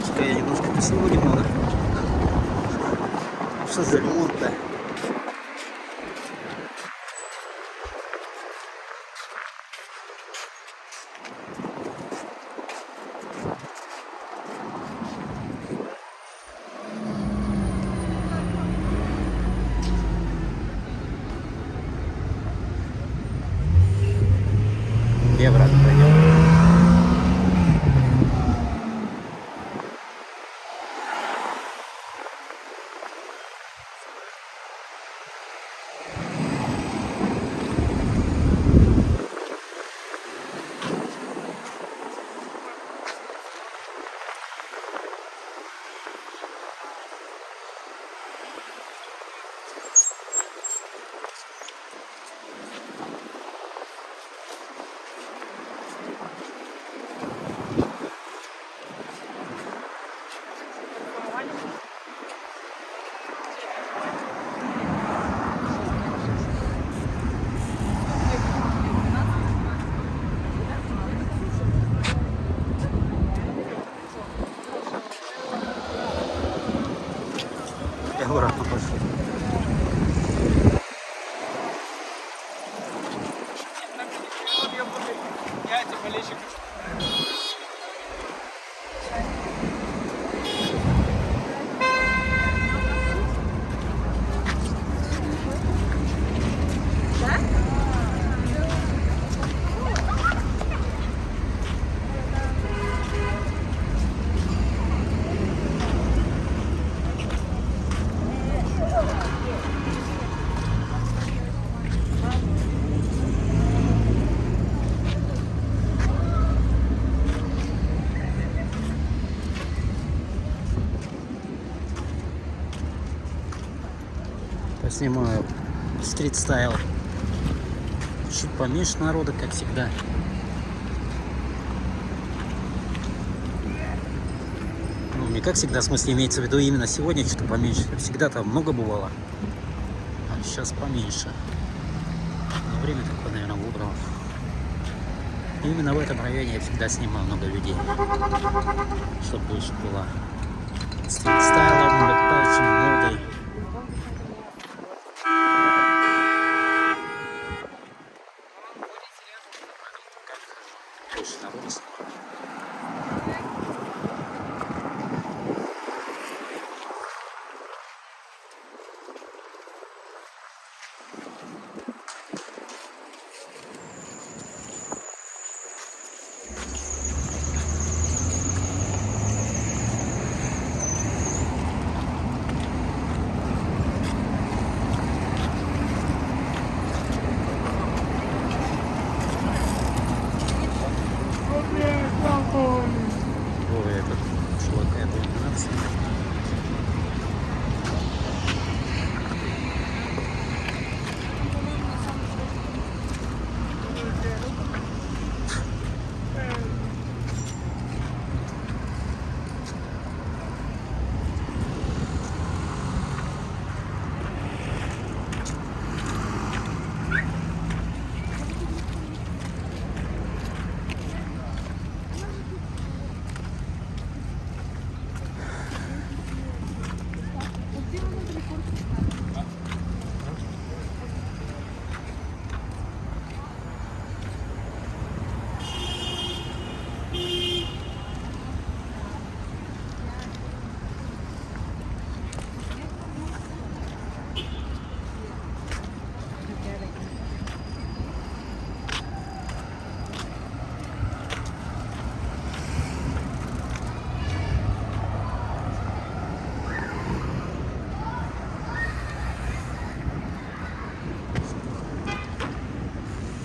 Давайте-ка я немножко посниму немного. Что за ремонт-то? Где брат пойдем? Я аккуратно пошел. Яйца болельщик. Поснимаю стрит-стайл. Чуть поменьше народа, как всегда. Ну, не как всегда, в смысле, имеется в виду именно сегодня что-то поменьше. Всегда там много бывало. А сейчас поменьше. Но время такое, наверное, выбрал. Именно в этом районе я всегда снимаю много людей. Чтобы больше было стрит-стайлом, бэкпэчем, модой. Больше народу снимаю. Ой, этот чувак, это 12.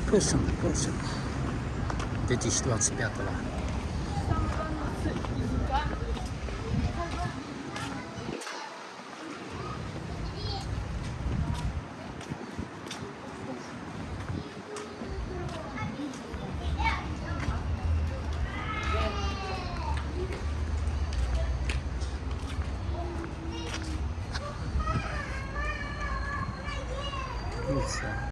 Пышем 2025-го. И все.